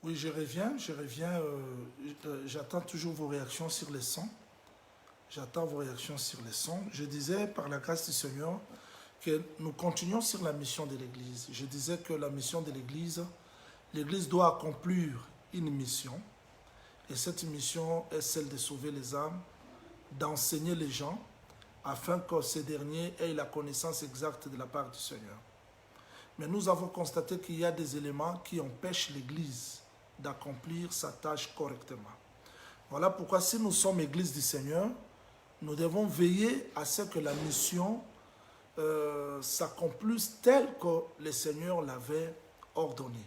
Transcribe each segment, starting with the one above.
Oui, je reviens. J'attends toujours vos réactions sur les sons. J'attends vos réactions sur les sons. Je disais, par la grâce du Seigneur, que nous continuons sur la mission de l'Église. Je disais que la mission de l'Église doit accomplir une mission. Et cette mission est celle de sauver les âmes, d'enseigner les gens, afin que ces derniers aient la connaissance exacte de la part du Seigneur. Mais nous avons constaté qu'il y a des éléments qui empêchent l'Église d'accomplir sa tâche correctement. Voilà pourquoi si nous sommes Église du Seigneur, nous devons veiller à ce que la mission s'accomplisse telle que le Seigneur l'avait ordonnée.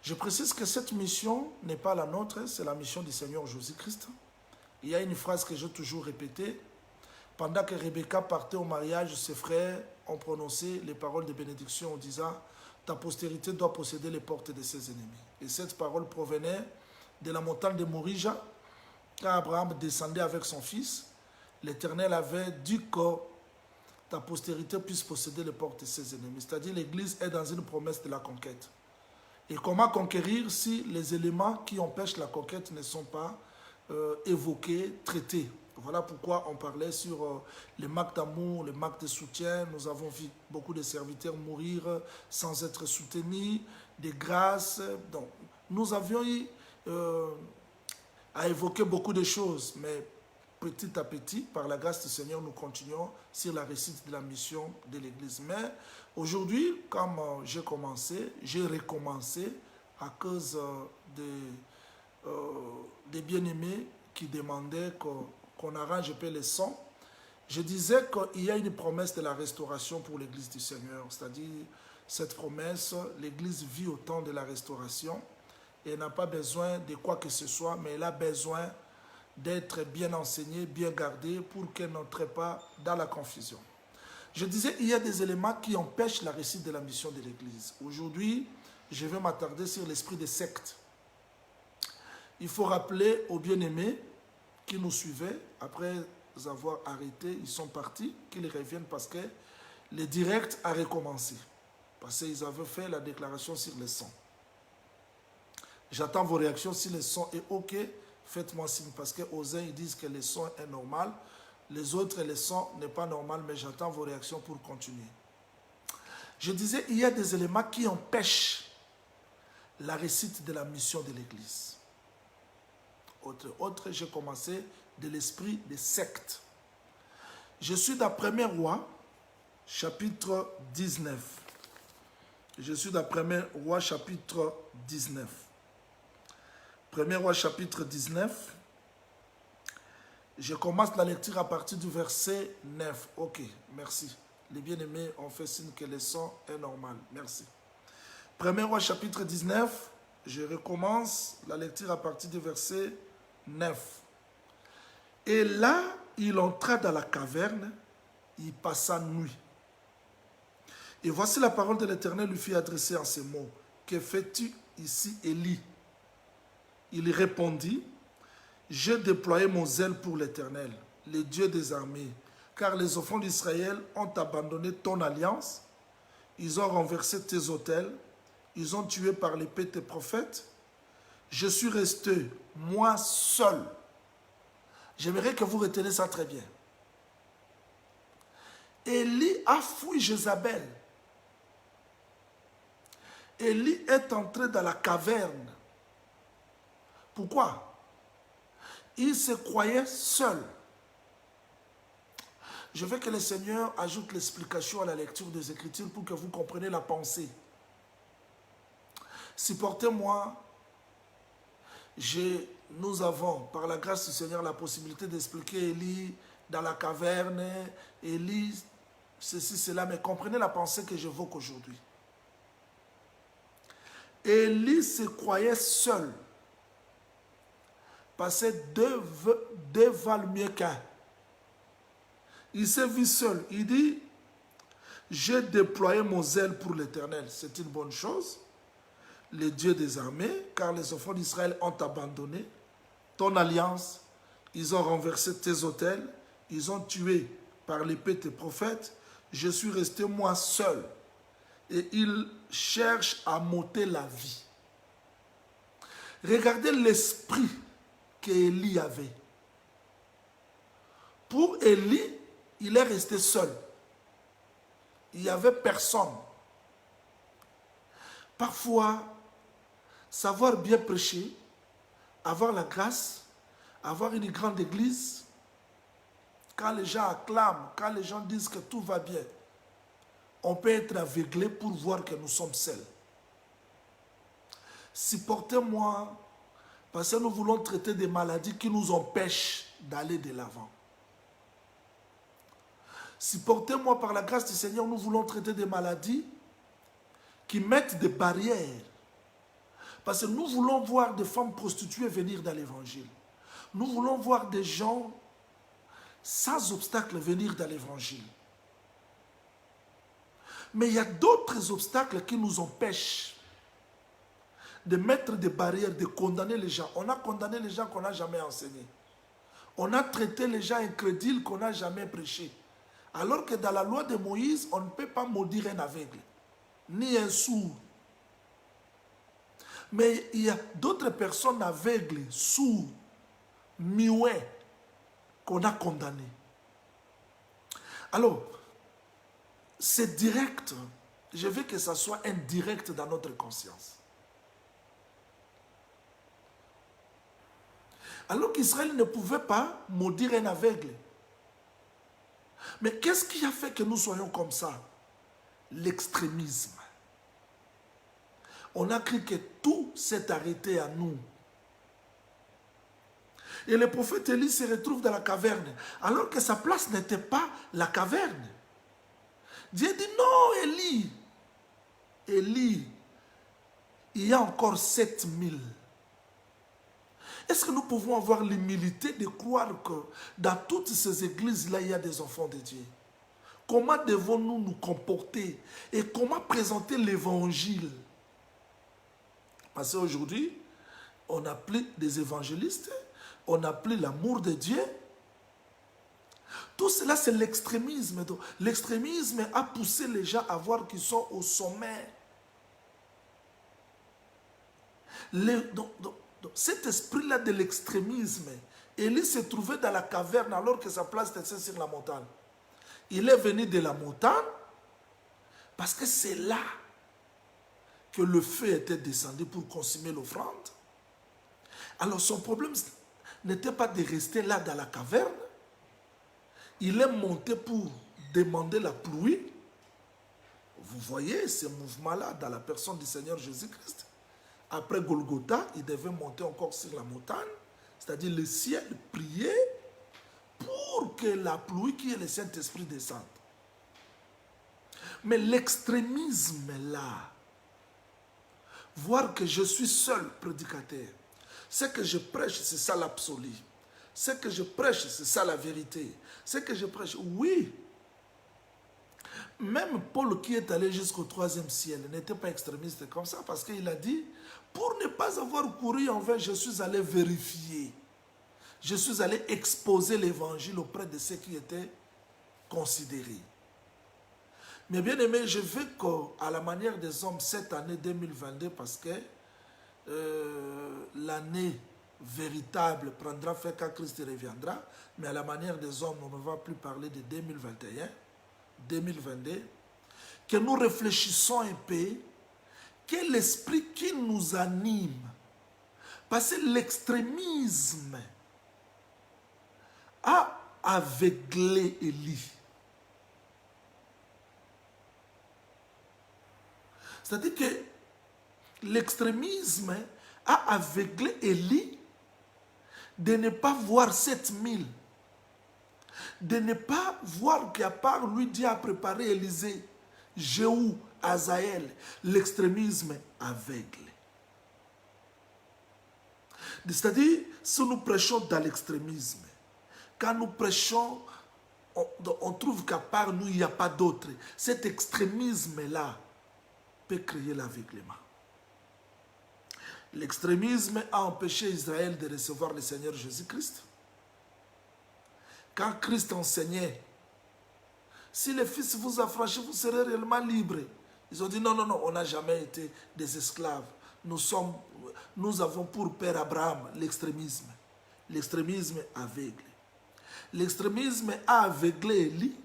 Je précise que cette mission n'est pas la nôtre, c'est la mission du Seigneur Jésus-Christ. Il y a une phrase que j'ai toujours répétée. Pendant que Rebecca partait au mariage, ses frères ont prononcé les paroles de bénédiction en disant « Ta postérité doit posséder les portes de ses ennemis ». Et cette parole provenait de la montagne de Morija. Quand Abraham descendait avec son fils, l'Éternel avait dit que ta postérité puisse posséder les portes de ses ennemis. C'est-à-dire l'Église est dans une promesse de la conquête. Et comment conquérir si les éléments qui empêchent la conquête ne sont pas évoqués, traités? Voilà pourquoi on parlait sur les marques d'amour, les marques de soutien. Nous avons vu beaucoup de serviteurs mourir sans être soutenus, des grâces. Donc, nous avions eu à évoquer beaucoup de choses, mais petit à petit, par la grâce du Seigneur, nous continuons sur la réussite de la mission de l'Église. Mais aujourd'hui, comme j'ai recommencé à cause des bien-aimés qui demandaient qu'on arrange un peu les sons. Je disais qu'il y a une promesse de la restauration pour l'Église du Seigneur. C'est-à-dire, cette promesse, l'Église vit au temps de la restauration et n'a pas besoin de quoi que ce soit, mais elle a besoin d'être bien enseignée, bien gardée pour qu'elle n'entre pas dans la confusion. Je disais, il y a des éléments qui empêchent la réussite de la mission de l'Église. Aujourd'hui, je vais m'attarder sur l'esprit des sectes. Il faut rappeler aux bien-aimés qui nous suivaient, après avoir arrêté, ils sont partis, qu'ils reviennent parce que le direct a recommencé. Parce qu'ils avaient fait la déclaration sur les sons. J'attends vos réactions. Si le son est OK, faites-moi signe. Parce qu'aux uns, ils disent que le son est normal. Les autres, le son n'est pas normal, mais j'attends vos réactions pour continuer. Je disais, il y a des éléments qui empêchent la réussite de la mission de l'Église. Autre, j'ai commencé de l'esprit des sectes. Je suis dans 1er Roi, chapitre 19. Je suis dans 1er Roi, chapitre 19. 1er Roi, chapitre 19. Je commence la lecture à partir du verset 9. Ok, merci. Les bien-aimés ont fait signe que le son est normal. Merci. 1er Roi, chapitre 19. Je recommence la lecture à partir du verset 9. Et là, il entra dans la caverne, il passa nuit. Et voici la parole de l'Éternel lui fut adressée en ces mots. Que fais-tu ici, Élie? Il répondit, j'ai déployé mon zèle pour l'Éternel, le Dieu des armées, car les enfants d'Israël ont abandonné ton alliance, ils ont renversé tes autels, ils ont tué par l'épée tes prophètes. Je suis resté, moi seul. J'aimerais que vous reteniez ça très bien. Élie a fui Jézabel. Élie est entré dans la caverne. Pourquoi? Il se croyait seul. Je veux que le Seigneur ajoute l'explication à la lecture des Écritures pour que vous compreniez la pensée. Supportez-moi. Nous avons, par la grâce du Seigneur, la possibilité d'expliquer Élie dans la caverne, Élie, ceci, cela, mais comprenez la pensée que j'évoque aujourd'hui. Élie se croyait seul, parce que deux valent mieux qu'un. Il s'est vu seul. Il dit, j'ai déployé mon zèle pour l'Éternel. C'est une bonne chose. Le Dieu des armées, car les enfants d'Israël ont abandonné ton alliance, ils ont renversé tes autels, ils ont tué par l'épée tes prophètes, je suis resté moi seul, et ils cherchent à m'ôter la vie. Regardez l'esprit qu'Élie avait. Pour Élie, il est resté seul. Il n'y avait personne. Parfois, savoir bien prêcher, avoir la grâce, avoir une grande église, quand les gens acclament, quand les gens disent que tout va bien, on peut être aveuglé pour voir que nous sommes seuls. Supportez-moi, parce que nous voulons traiter des maladies qui nous empêchent d'aller de l'avant. Supportez-moi par la grâce du Seigneur, nous voulons traiter des maladies qui mettent des barrières. Parce que nous voulons voir des femmes prostituées venir dans l'évangile. Nous voulons voir des gens sans obstacle venir dans l'évangile. Mais il y a d'autres obstacles qui nous empêchent de mettre des barrières, de condamner les gens. On a condamné les gens qu'on n'a jamais enseignés. On a traité les gens incrédules qu'on n'a jamais prêchés. Alors que dans la loi de Moïse, on ne peut pas maudire un aveugle, ni un sourd. Mais il y a d'autres personnes aveugles, sourds, muets, qu'on a condamnées. Alors, c'est direct. Je veux que ça soit indirect dans notre conscience. Alors qu'Israël ne pouvait pas maudire un aveugle. Mais qu'est-ce qui a fait que nous soyons comme ça? L'extrémisme. On a cru que tout s'est arrêté à nous. Et le prophète Élie se retrouve dans la caverne, alors que sa place n'était pas la caverne. Dieu dit non, Élie. Élie, il y a encore 7000. Est-ce que nous pouvons avoir l'humilité de croire que dans toutes ces églises-là, il y a des enfants de Dieu? Comment devons-nous nous comporter et comment présenter l'évangile? Parce qu'aujourd'hui, on n'a plus des évangélistes, on n'a plus l'amour de Dieu. Tout cela, c'est l'extrémisme. L'extrémisme a poussé les gens à voir qu'ils sont au sommet. Cet esprit-là de l'extrémisme, Élie se trouvait dans la caverne alors que sa place était sur la montagne. Il est venu de la montagne parce que c'est là que le feu était descendu pour consumer l'offrande. Alors son problème n'était pas de rester là dans la caverne. Il est monté pour demander la pluie. Vous voyez ce mouvement-là dans la personne du Seigneur Jésus-Christ. Après Golgotha, il devait monter encore sur la montagne, c'est-à-dire le ciel, prier pour que la pluie qui est le Saint-Esprit descende. Mais l'extrémisme là, voir que je suis seul prédicateur, ce que je prêche, c'est ça l'absolu. Ce que je prêche, c'est ça la vérité. Ce que je prêche, oui. Même Paul qui est allé jusqu'au 3e ciel n'était pas extrémiste comme ça parce qu'il a dit, pour ne pas avoir couru en vain, je suis allé vérifier. Je suis allé exposer l'évangile auprès de ceux qui étaient considérés. Mais bien aimé, je veux qu'à la manière des hommes, cette année 2022, parce que l'année véritable prendra fin quand Christ reviendra, mais à la manière des hommes, on ne va plus parler de 2021, 2022, que nous réfléchissons un peu, quel esprit qui nous anime. Parce que l'extrémisme a aveuglé Élie. C'est-à-dire que l'extrémisme a aveuglé Élie de ne pas voir 7000. De ne pas voir qu'à part lui, Dieu a préparé Élisée, Jéhu, Azaël, l'extrémisme aveugle. C'est-à-dire, si nous prêchons dans l'extrémisme, quand nous prêchons, on trouve qu'à part nous, il n'y a pas d'autre. Cet extrémisme-là peut créer l'aveuglement. L'extrémisme a empêché Israël de recevoir le Seigneur Jésus-Christ. Quand Christ enseignait, si le Fils vous affranchit, vous serez réellement libres. Ils ont dit non, non, non, on n'a jamais été des esclaves. Nous nous avons pour père Abraham l'extrémisme. L'extrémisme aveugle. L'extrémisme a aveuglé Élie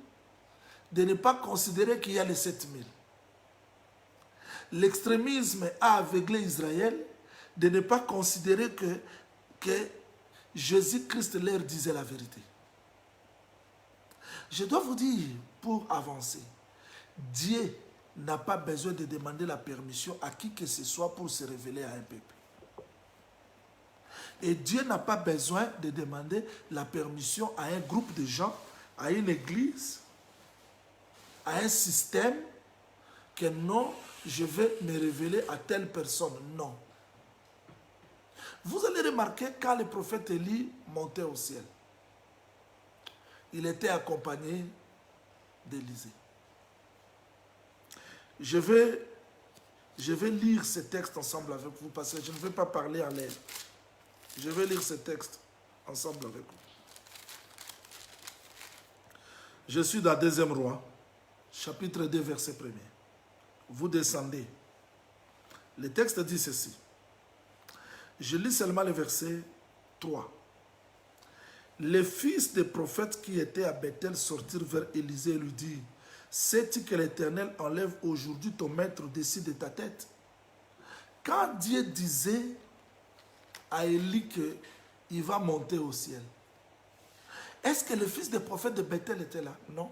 de ne pas considérer qu'il y a les 7000. L'extrémisme a aveuglé Israël de ne pas considérer que Jésus-Christ leur disait la vérité. Je dois vous dire, pour avancer, Dieu n'a pas besoin de demander la permission à qui que ce soit pour se révéler à un peuple. Et Dieu n'a pas besoin de demander la permission à un groupe de gens, à une église, à un système, que non, je vais me révéler à telle personne. Non. Vous allez remarquer quand le prophète Élie montait au ciel, il était accompagné d'Élisée. Je vais lire ce texte ensemble avec vous parce que je ne vais pas parler en l'air. Je vais lire ce texte ensemble avec vous. Je suis dans 2e Roi, chapitre 2, verset 1er. Vous descendez. Le texte dit ceci. Je lis seulement le verset 3. Les fils des prophètes qui étaient à Bethel sortirent vers Élisée et lui dirent, sais-tu que l'Éternel enlève aujourd'hui ton maître au-dessus de ta tête? Quand Dieu disait à Élie qu'il va monter au ciel, est-ce que les fils des prophètes de Bethel étaient là? Non.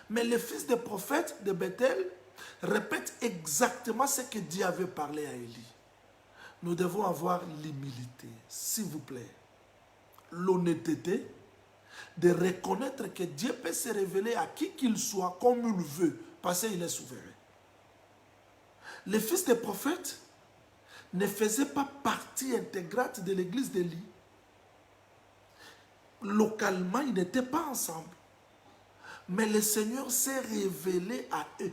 Mais les fils des prophètes de Bethel répètent exactement ce que Dieu avait parlé à Élie. Nous devons avoir l'humilité, s'il vous plaît, l'honnêteté de reconnaître que Dieu peut se révéler à qui qu'il soit comme il veut, parce qu'il est souverain. Les fils des prophètes ne faisaient pas partie intégrante de l'église d'Élie. Localement, ils n'étaient pas ensemble. Mais le Seigneur s'est révélé à eux.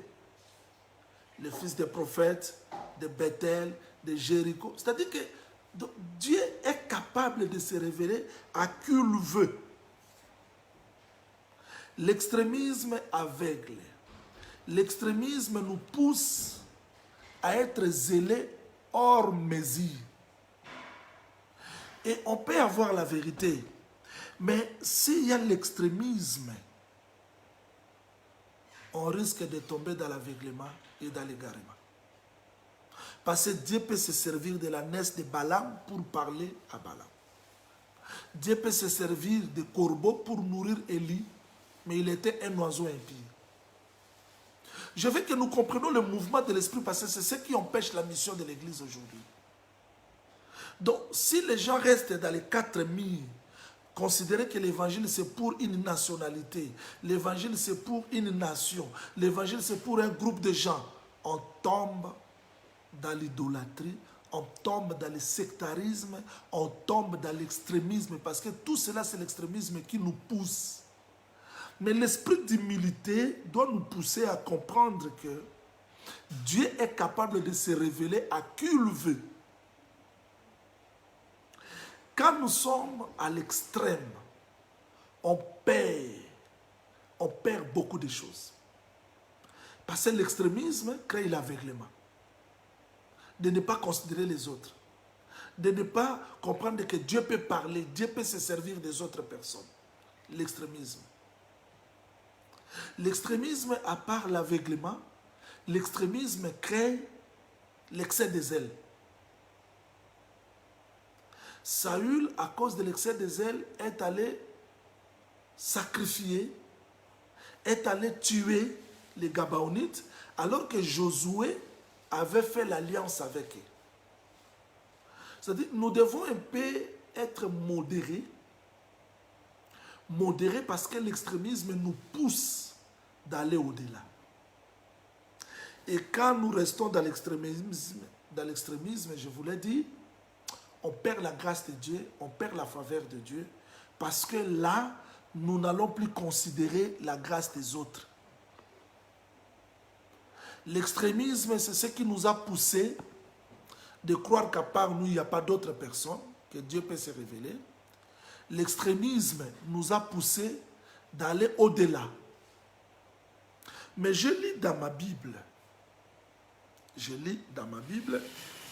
Les fils des prophètes, de Bethel, de Jéricho. C'est-à-dire que Dieu est capable de se révéler à qui il veut. L'extrémisme aveugle. L'extrémisme nous pousse à être zélés hors mesure. Et on peut avoir la vérité. Mais s'il y a l'extrémisme, on risque de tomber dans l'aveuglement et dans l'égarement. Parce que Dieu peut se servir de la naisse de Balaam pour parler à Balaam. Dieu peut se servir de corbeaux pour nourrir Élie, mais il était un oiseau impie. Je veux que nous comprenions le mouvement de l'esprit parce que c'est ce qui empêche la mission de l'église aujourd'hui. Donc, si les gens restent dans les 4000, considérer que l'évangile c'est pour une nationalité, l'évangile c'est pour une nation, l'évangile c'est pour un groupe de gens, on tombe dans l'idolâtrie, on tombe dans le sectarisme, on tombe dans l'extrémisme, parce que tout cela c'est l'extrémisme qui nous pousse. Mais l'esprit d'humilité doit nous pousser à comprendre que Dieu est capable de se révéler à qui il veut. Quand nous sommes à l'extrême, on perd beaucoup de choses. Parce que l'extrémisme crée l'aveuglement. De ne pas considérer les autres. De ne pas comprendre que Dieu peut parler, Dieu peut se servir des autres personnes. L'extrémisme. L'extrémisme, à part l'aveuglement, l'extrémisme crée l'excès de zèle. Saül, à cause de l'excès de zèle, est allé sacrifier, est allé tuer les Gabaonites, alors que Josué avait fait l'alliance avec eux. C'est-à-dire, nous devons un peu être modérés parce que l'extrémisme nous pousse d'aller au-delà. Et quand nous restons dans l'extrémisme, je vous l'ai dit, on perd la grâce de Dieu, on perd la faveur de Dieu, parce que là, nous n'allons plus considérer la grâce des autres. L'extrémisme, c'est ce qui nous a poussé de croire qu'à part nous, il n'y a pas d'autres personnes, que Dieu peut se révéler. L'extrémisme nous a poussé d'aller au-delà. Mais je lis dans ma Bible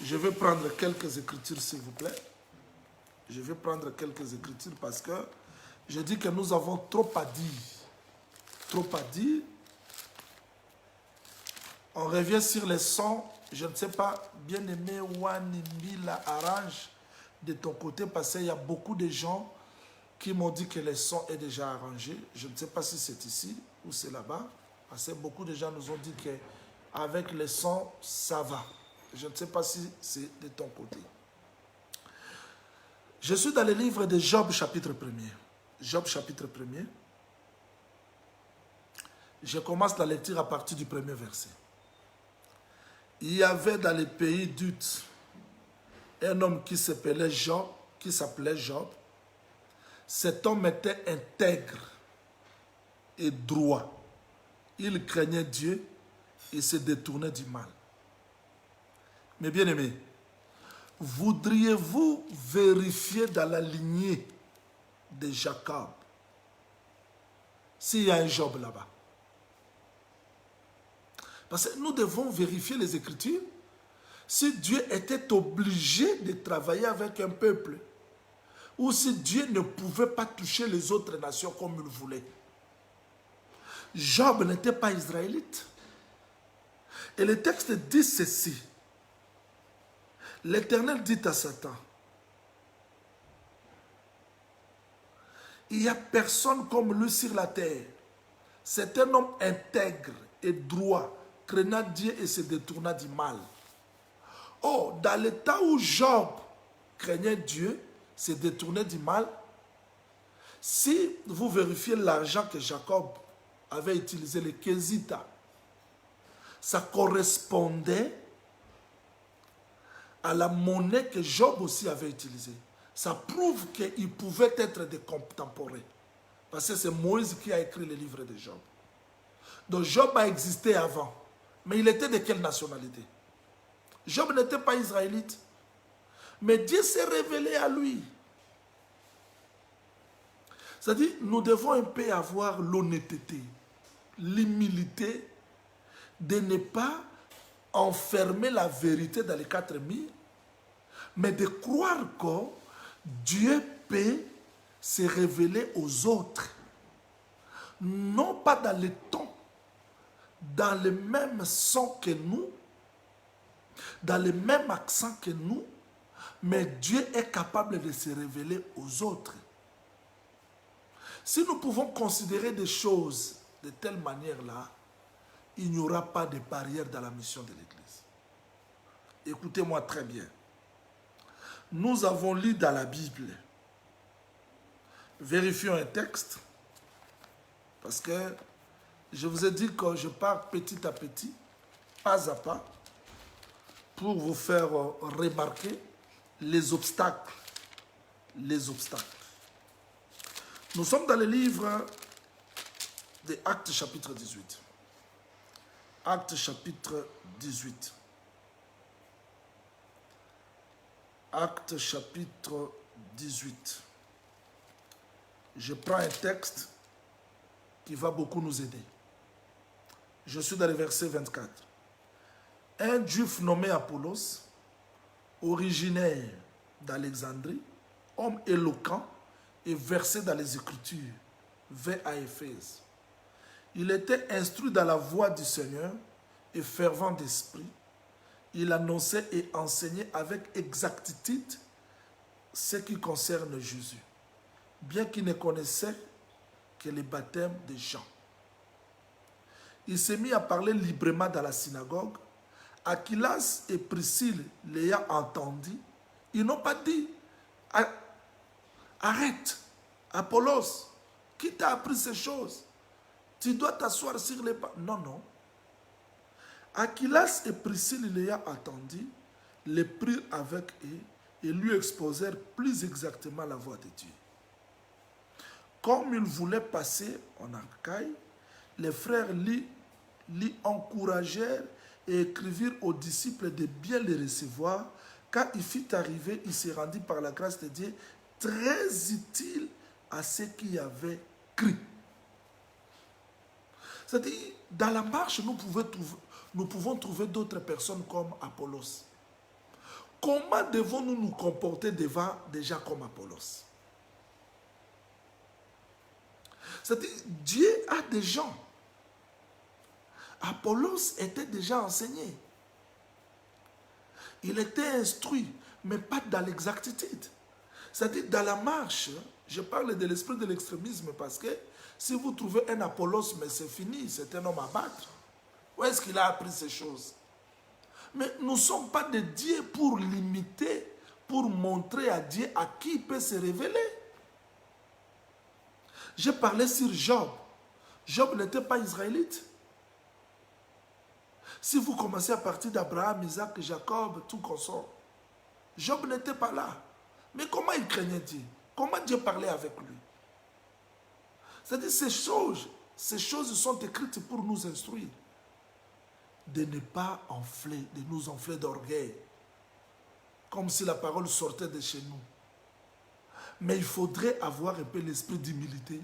Je vais prendre quelques écritures, s'il vous plaît. Je vais prendre quelques écritures parce que je dis que nous avons trop à dire. Trop à dire. On revient sur les sons. Je ne sais pas, bien-aimé Wanimbi la arrange de ton côté parce qu'il y a beaucoup de gens qui m'ont dit que le son est déjà arrangé. Je ne sais pas si c'est ici ou c'est là-bas. Parce que beaucoup de gens nous ont dit qu'avec le son, ça va. Je ne sais pas si c'est de ton côté. Je suis dans le livre de Job, chapitre 1er. Job, chapitre 1er. Je commence la lecture à partir du premier verset. Il y avait dans le pays d'Ut un homme qui s'appelait Job, Cet homme était intègre et droit. Il craignait Dieu et se détournait du mal. Mais bien aimé, voudriez-vous vérifier dans la lignée de Jacob s'il y a un Job là-bas? Parce que nous devons vérifier les Écritures. Si Dieu était obligé de travailler avec un peuple, ou si Dieu ne pouvait pas toucher les autres nations comme il voulait. Job n'était pas israélite. Et le texte dit ceci. L'Éternel dit à Satan, il n'y a personne comme lui sur la terre. C'est un homme intègre et droit, craignant Dieu et se détournant du mal. Oh, dans le temps où Job craignait Dieu, se détournait du mal, si vous vérifiez l'argent que Jacob avait utilisé, le Kézita, ça correspondait à la monnaie que Job aussi avait utilisée. Ça prouve qu'il pouvait être des contemporains. Parce que c'est Moïse qui a écrit le livre de Job. Donc Job a existé avant. Mais il était de quelle nationalité? Job n'était pas israélite. Mais Dieu s'est révélé à lui. C'est-à-dire, nous devons un peu avoir l'honnêteté, l'humilité de ne pas enfermer la vérité dans les quatre murs, mais de croire que Dieu peut se révéler aux autres. Non pas dans le ton, dans le même son que nous, dans le même accent que nous, mais Dieu est capable de se révéler aux autres. Si nous pouvons considérer des choses de telle manière-là, il n'y aura pas de barrière dans la mission de l'Église. Écoutez-moi très bien. Nous avons lu dans la Bible. Vérifions un texte, parce que je vous ai dit que je pars petit à petit, pas à pas, pour vous faire remarquer les obstacles. Les obstacles. Nous sommes dans le livre des Actes chapitre 18. Actes chapitre 18. Actes chapitre 18. Je prends un texte qui va beaucoup nous aider. Je suis dans le verset 24. Un juif nommé Apollos, originaire d'Alexandrie, homme éloquent et versé dans les Écritures, vint à Éphèse. Il était instruit dans la voie du Seigneur et fervent d'esprit. Il annonçait et enseignait avec exactitude ce qui concerne Jésus, bien qu'il ne connaissait que le baptême de Jean. Il s'est mis à parler librement dans la synagogue. Aquilas et Priscille l'ayant entendu, ils n'ont pas dit « Arrête, Apollos, qui t'a appris ces choses? Tu dois t'asseoir sur les pas. » Non, non. Aquilas et Priscille l'ayant entendu, les prirent avec eux et lui exposèrent plus exactement la voie de Dieu. Comme ils voulaient passer en Achaïe, les frères l'y encouragèrent et écrivirent aux disciples de bien les recevoir. Quand il fut arrivé, il se rendit par la grâce de Dieu très utile à ceux qui avaient cru. C'est-à-dire, dans la marche, nous pouvons trouver d'autres personnes comme Apollos. comment devons-nous nous comporter devant des gens comme Apollos? C'est-à-dire, Dieu a des gens. Apollos était déjà enseigné. Il était instruit, mais pas dans l'exactitude. C'est-à-dire, dans la marche, je parle de l'esprit de l'extrémisme parce que si vous trouvez un Apollos, mais c'est fini, c'est un homme à battre. Où est-ce qu'il a appris ces choses? Mais nous ne sommes pas des dieux pour limiter, pour montrer à Dieu à qui il peut se révéler. J'ai parlé sur Job. Job n'était pas israélite. Si vous commencez à partir d'Abraham, Isaac, Jacob, tout consort, Job n'était pas là. Mais comment il craignait Dieu? Comment Dieu parlait avec lui? C'est-à-dire ces choses sont écrites pour nous instruire. De ne pas enfler, de nous enfler d'orgueil. Comme si la parole sortait de chez nous. Mais il faudrait avoir un peu l'esprit d'humilité,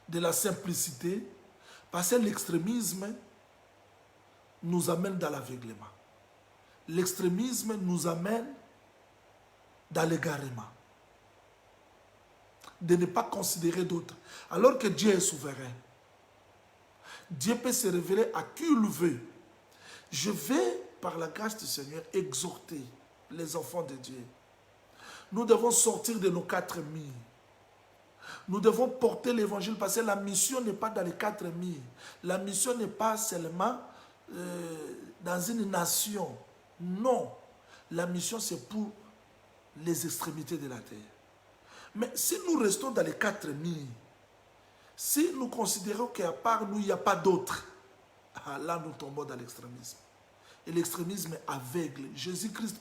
de la simplicité, parce que l'extrémisme nous amène dans l'aveuglement. L'extrémisme nous amène dans l'égarement. De ne pas considérer d'autres. Alors que Dieu est souverain. Dieu peut se révéler à qui il veut. Je vais, par la grâce du Seigneur, exhorter les enfants de Dieu. Nous devons sortir de nos 4 milles. Nous devons porter l'évangile parce que la mission n'est pas dans les 4 milles. La mission n'est pas seulement dans une nation. Non. La mission, c'est pour les extrémités de la terre. Mais si nous restons dans les 4 milles, si nous considérons qu'à part nous, il n'y a pas d'autres, là nous tombons dans l'extrémisme. Et l'extrémisme est aveugle. Jésus-Christ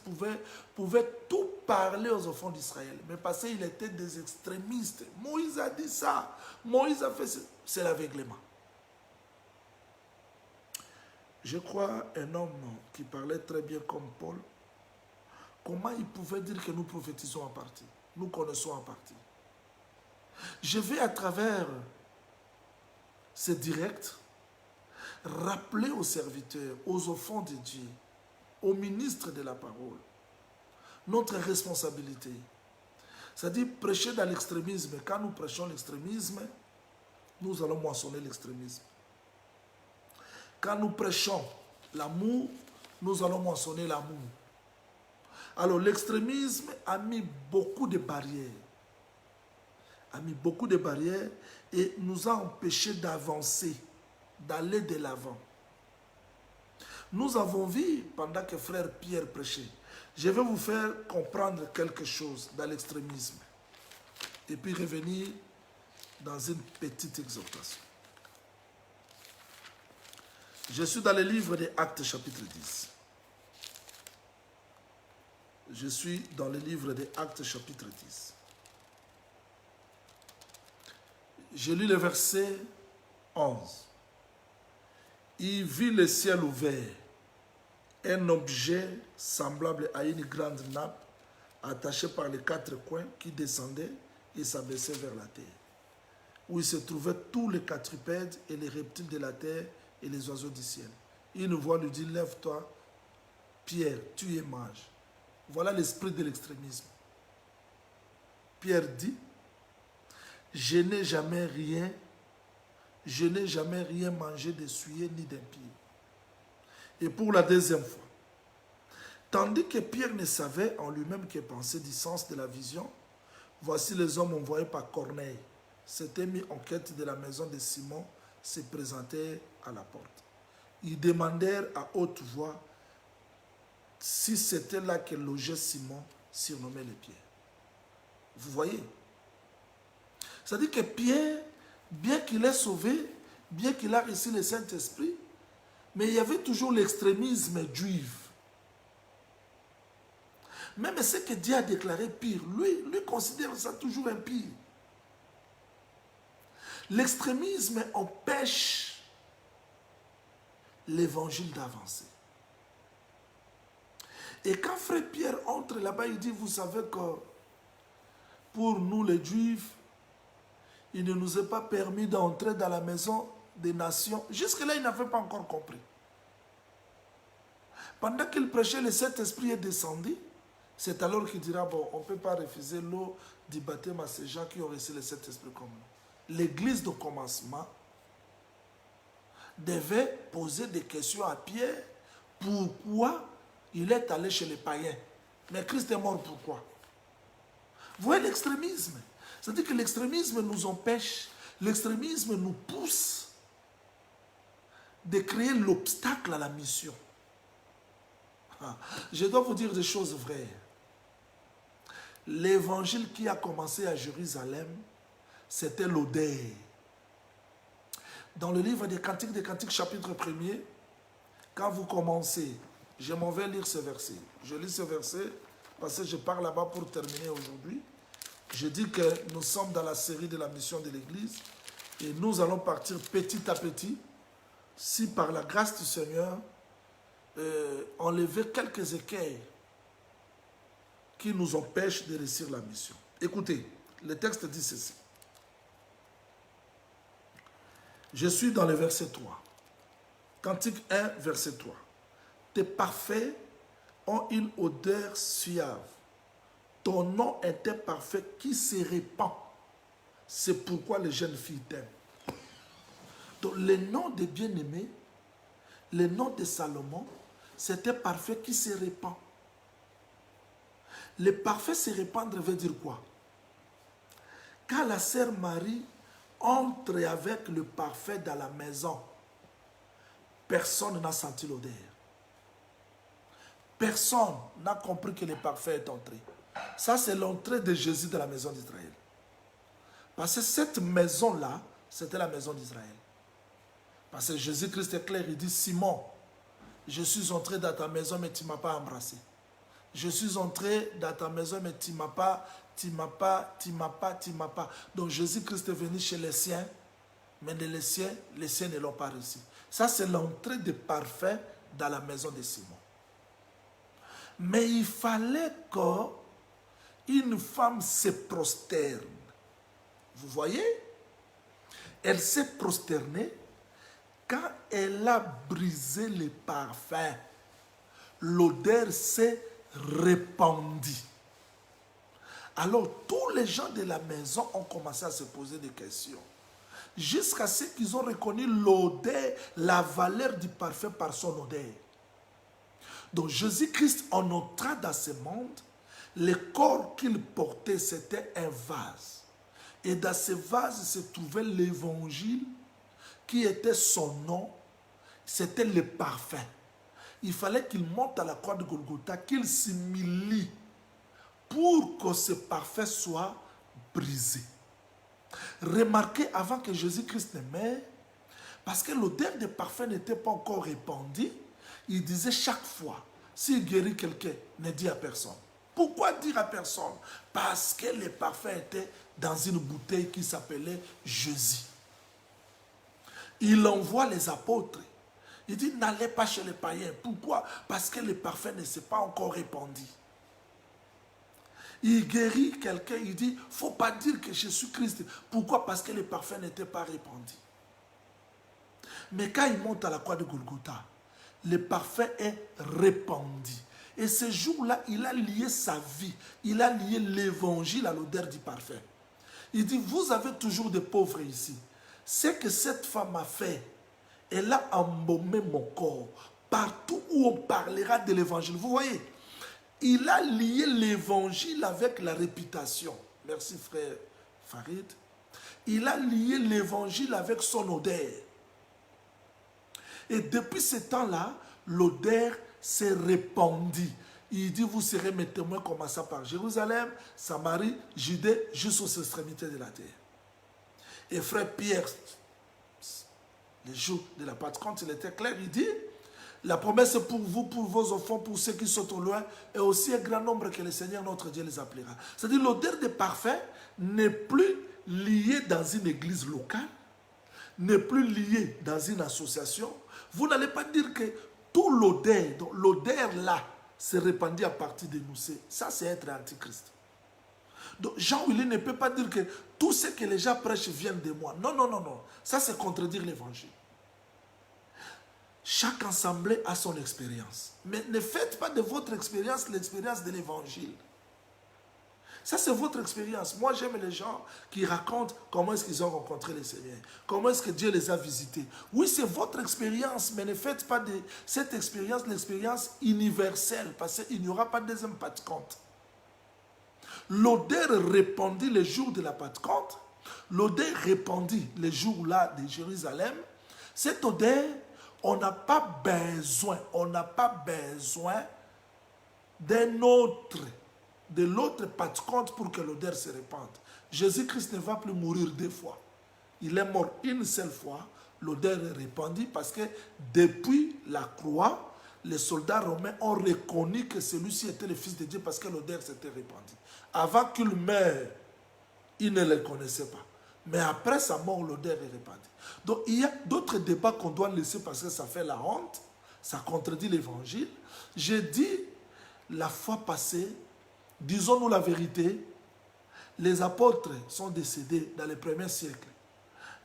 pouvait tout parler aux enfants d'Israël, mais parce qu'il était des extrémistes. Moïse a dit ça. Moïse a fait ça. C'est l'aveuglement. Je crois un homme qui parlait très bien comme Paul, comment il pouvait dire que nous prophétisons en partie, nous connaissons en partie. Je vais à travers ce direct rappeler aux serviteurs, aux enfants de Dieu, aux ministres de la parole, notre responsabilité. C'est-à-dire prêcher dans l'extrémisme. Quand nous prêchons l'extrémisme, nous allons moissonner l'extrémisme. Quand nous prêchons l'amour, nous allons moissonner l'amour. Alors l'extrémisme a mis beaucoup de barrières. Et nous a empêchés d'avancer, d'aller de l'avant. Nous avons vu, pendant que frère Pierre prêchait, je vais vous faire comprendre quelque chose dans l'extrémisme et puis revenir dans une petite exhortation. Je suis dans le livre des Actes chapitre 10. Je suis dans le livre des Actes chapitre 10. Je lis le verset 11. Il vit le ciel ouvert, un objet semblable à une grande nappe attachée par les 4 coins qui descendait et s'abaissait vers la terre, où il se trouvaient tous les quadrupèdes et les reptiles de la terre et les oiseaux du ciel. Une voix lui dit, lève-toi, Pierre, tu es mange. Voilà l'esprit de l'extrémisme. Pierre dit, je n'ai jamais rien mangé de souillé ni d'impie. Et pour la deuxième fois, tandis que Pierre ne savait en lui-même que penser du sens de la vision, voici les hommes envoyés par Corneille s'étaient mis en quête de la maison de Simon, se présentèrent à la porte. Ils demandèrent à haute voix si c'était là que logeait Simon, surnommé le Pierre. Vous voyez? C'est-à-dire que Pierre, bien qu'il ait sauvé, bien qu'il a reçu le Saint-Esprit, mais il y avait toujours l'extrémisme juif. Même ce que Dieu a déclaré pire, lui considère ça toujours un pire. L'extrémisme empêche l'évangile d'avancer. Et quand frère Pierre entre là-bas, il dit, vous savez que pour nous les Juifs, il ne nous est pas permis d'entrer dans la maison des nations. Jusque-là, il n'avait pas encore compris. Pendant qu'il prêchait, le Saint-Esprit est descendu. C'est alors qu'il dira, bon, on ne peut pas refuser l'eau du baptême à ces gens qui ont reçu le Saint-Esprit comme nous. L'église de commencement devait poser des questions à Pierre. Pourquoi il est allé chez les païens? Mais Christ est mort pourquoi? Vous voyez l'extrémisme? C'est-à-dire que l'extrémisme nous empêche, l'extrémisme nous pousse de créer l'obstacle à la mission. Je dois vous dire des choses vraies. L'évangile qui a commencé à Jérusalem, c'était l'odeur. Dans le livre des Cantiques, chapitre 1er, quand vous commencez, je m'en vais lire ce verset. Je lis ce verset parce que je pars là-bas pour terminer aujourd'hui. Je dis que nous sommes dans la série de la mission de l'Église et nous allons partir petit à petit, si par la grâce du Seigneur, enlever quelques écueils qui nous empêchent de réussir la mission. Écoutez, le texte dit ceci. Je suis dans le verset 3. Cantique 1, verset 3. Tes parfaits ont une odeur suave. Ton nom est un parfait qui se répand. C'est pourquoi les jeunes filles t'aiment. Donc, le nom des bien-aimés, le nom de Salomon, c'est un parfait qui se répand. Le parfait se répandre veut dire quoi? Quand la sœur Marie entre avec le parfait dans la maison, personne n'a senti l'odeur. Personne n'a compris que le parfait est entré. Ça, c'est l'entrée de Jésus dans la maison d'Israël. Parce que cette maison-là, c'était la maison d'Israël. Parce que Jésus-Christ est clair, il dit, Simon, je suis entré dans ta maison, mais tu ne m'as pas embrassé. Je suis entré dans ta maison, mais tu ne m'as pas. Donc Jésus-Christ est venu chez les siens, mais les siens ne l'ont pas reçu. Ça, c'est l'entrée de parfait dans la maison de Simon. Mais il fallait qu'une femme se prosterne. Vous voyez? Elle s'est prosternée quand elle a brisé le parfum. L'odeur s'est répandue. Alors, tous les gens de la maison ont commencé à se poser des questions. Jusqu'à ce qu'ils ont reconnu l'odeur, la valeur du parfum par son odeur. Donc, Jésus-Christ, en entrant dans ce monde, le corps qu'il portait, c'était un vase. Et dans ce vase se trouvait l'évangile qui était son nom. C'était le parfum. Il fallait qu'il monte à la croix de Golgotha, qu'il s'humilie pour que ce parfum soit brisé. Remarquez, avant que Jésus-Christ ne meure, parce que l'odeur de parfum n'était pas encore répandue, il disait chaque fois, s'il guérit quelqu'un, ne dit à personne. Pourquoi dire à personne? Parce que le parfum était dans une bouteille qui s'appelait Jésus. Il envoie les apôtres. Il dit, n'allez pas chez les païens. Pourquoi? Parce que le parfum ne s'est pas encore répandu. Il guérit quelqu'un, il dit, il ne faut pas dire que je suis Christ. Pourquoi? Parce que le parfum n'était pas répandu. Mais quand il monte à la croix de Golgotha, le parfum est répandu. Et ce jour-là, il a lié sa vie, il a lié l'évangile à l'odeur du parfum. Il dit, vous avez toujours des pauvres ici. Ce que cette femme a fait, elle a embaumé mon corps. Partout où on parlera de l'évangile, vous voyez, il a lié l'évangile avec la réputation. Merci frère Farid. Il a lié l'évangile avec son odeur. Et depuis ce temps-là, l'odeur s'est répandue. Il dit, vous serez mes témoins, commençant par Jérusalem, Samarie, Judée, jusqu'aux extrémités de la terre. Et frère Pierre, le jour de la Pentecôte, il était clair, il dit, la promesse pour vous, pour vos enfants, pour ceux qui sont au loin, est aussi un grand nombre que le Seigneur notre Dieu les appellera. C'est-à-dire l'odeur de parfum n'est plus liée dans une église locale, n'est plus liée dans une association. Vous n'allez pas dire que tout l'odeur, donc l'odeur là, s'est répandue à partir de nous. Ça, c'est être antichrist. Donc Jean-Willy ne peut pas dire que tout ce que les gens prêchent vient de moi. Non, non, non, non. Ça, c'est contredire l'évangile. Chaque assemblée a son expérience. Mais ne faites pas de votre expérience l'expérience de l'évangile. Ça, c'est votre expérience. Moi, j'aime les gens qui racontent comment est-ce qu'ils ont rencontré le Seigneur. Comment est-ce que Dieu les a visités. Oui, c'est votre expérience, mais ne faites pas de cette expérience l'expérience universelle, parce qu'il n'y aura pas de deuxième Pentecôte. L'odeur répandue le jour de la Pentecôte, l'odeur répandue le jour-là de Jérusalem, cette odeur, on n'a pas besoin de l'autre Pentecôte pour que l'odeur se répande. Jésus-Christ ne va plus mourir 2 fois. Il est mort une seule fois, l'odeur est répandue parce que depuis la croix, les soldats romains ont reconnu que celui-ci était le Fils de Dieu parce que l'odeur s'était répandue. Avant qu'il meure, ils ne le connaissaient pas. Mais après sa mort, l'odeur est répandue. Donc il y a d'autres débats qu'on doit laisser parce que ça fait la honte, ça contredit l'évangile. J'ai dit la fois passée, disons-nous la vérité, les apôtres sont décédés dans les premiers siècles.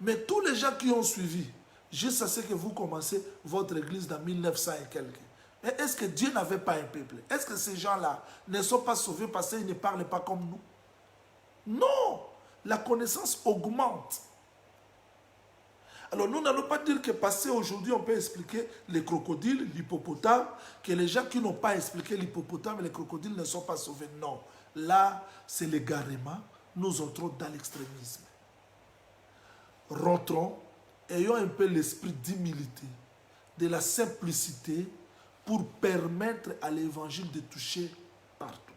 Mais tous les gens qui ont suivi, jusqu'à ce que vous commencez votre église dans 1900 et quelques, mais est-ce que Dieu n'avait pas un peuple? Est-ce que ces gens-là ne sont pas sauvés parce qu'ils ne parlent pas comme nous? Non! La connaissance augmente. Alors nous n'allons pas dire que passé aujourd'hui on peut expliquer les crocodiles, l'hippopotame, que les gens qui n'ont pas expliqué l'hippopotame et les crocodiles ne sont pas sauvés. Non, là c'est l'égarement, nous entrons dans l'extrémisme. Rentrons, ayons un peu l'esprit d'humilité, de la simplicité pour permettre à l'évangile de toucher partout.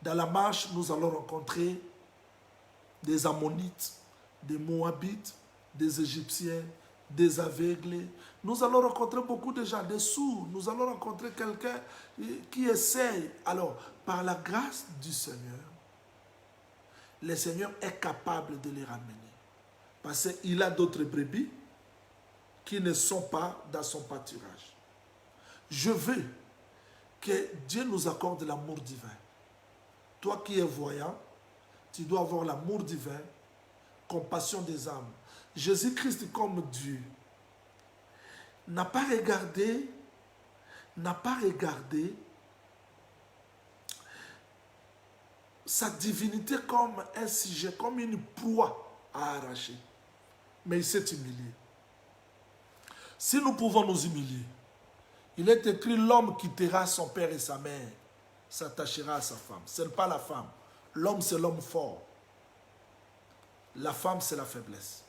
Dans la marche, nous allons rencontrer des Ammonites, des Moabites, des Égyptiens, des aveugles. Nous allons rencontrer beaucoup de gens, des sourds. Nous allons rencontrer quelqu'un qui essaye. Alors, par la grâce du Seigneur, le Seigneur est capable de les ramener. Parce qu'il a d'autres brebis qui ne sont pas dans son pâturage. Je veux que Dieu nous accorde l'amour divin. Toi qui es voyant, tu dois avoir l'amour divin, compassion des âmes. Jésus-Christ comme Dieu n'a pas regardé sa divinité comme un sujet, comme une proie à arracher. Mais il s'est humilié. Si nous pouvons nous humilier, il est écrit l'homme quittera son père et sa mère, s'attachera à sa femme. Ce n'est pas la femme. L'homme, c'est l'homme fort. La femme, c'est la faiblesse.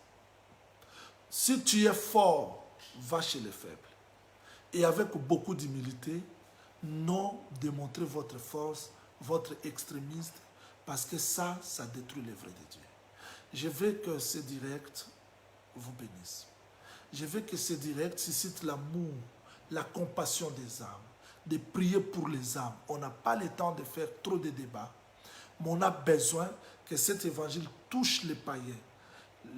Si tu es fort, va chez les faibles. Et avec beaucoup d'humilité, non démontrez votre force, votre extrémisme, parce que ça détruit l'œuvre de Dieu. Je veux que ce direct vous bénisse. Je veux que ce direct suscite l'amour, la compassion des âmes, de prier pour les âmes. On n'a pas le temps de faire trop de débats, mais on a besoin que cet évangile touche les païens,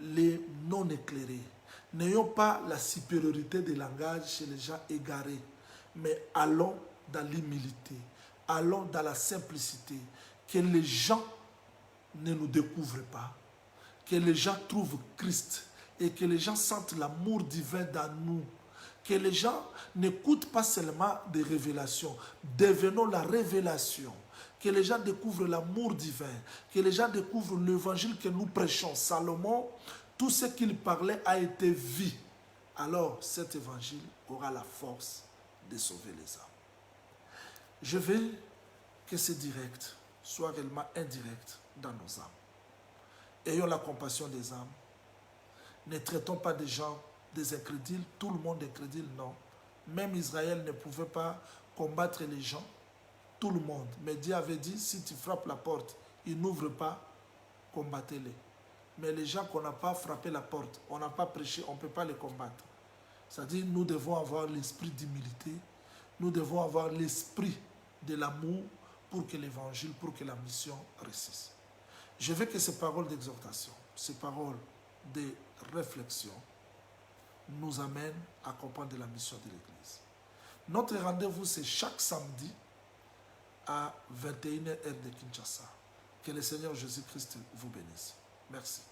les non-éclairés. N'ayons pas la supériorité des langages chez les gens égarés, mais allons dans l'humilité, allons dans la simplicité, que les gens ne nous découvrent pas, que les gens trouvent Christ et que les gens sentent l'amour divin dans nous, que les gens n'écoutent pas seulement des révélations, devenons la révélation, que les gens découvrent l'amour divin, que les gens découvrent l'évangile que nous prêchons. Salomon, tout ce qu'il parlait a été vu. Alors cet évangile aura la force de sauver les âmes. Je veux que ce direct soit réellement indirect dans nos âmes. Ayons la compassion des âmes. Ne traitons pas des gens des incrédules. Tout le monde est crédule, non. Même Israël ne pouvait pas combattre les gens. Tout le monde. Mais Dieu avait dit, si tu frappes la porte, ils n'ouvrent pas, combattez-les. Mais les gens qu'on n'a pas frappé la porte, on n'a pas prêché, on ne peut pas les combattre. C'est-à-dire, nous devons avoir l'esprit d'humilité, nous devons avoir l'esprit de l'amour pour que l'évangile, pour que la mission réussisse. Je veux que ces paroles d'exhortation, ces paroles de réflexion nous amènent à comprendre la mission de l'Église. Notre rendez-vous, c'est chaque samedi à 21h heure de Kinshasa. Que le Seigneur Jésus-Christ vous bénisse. Merci.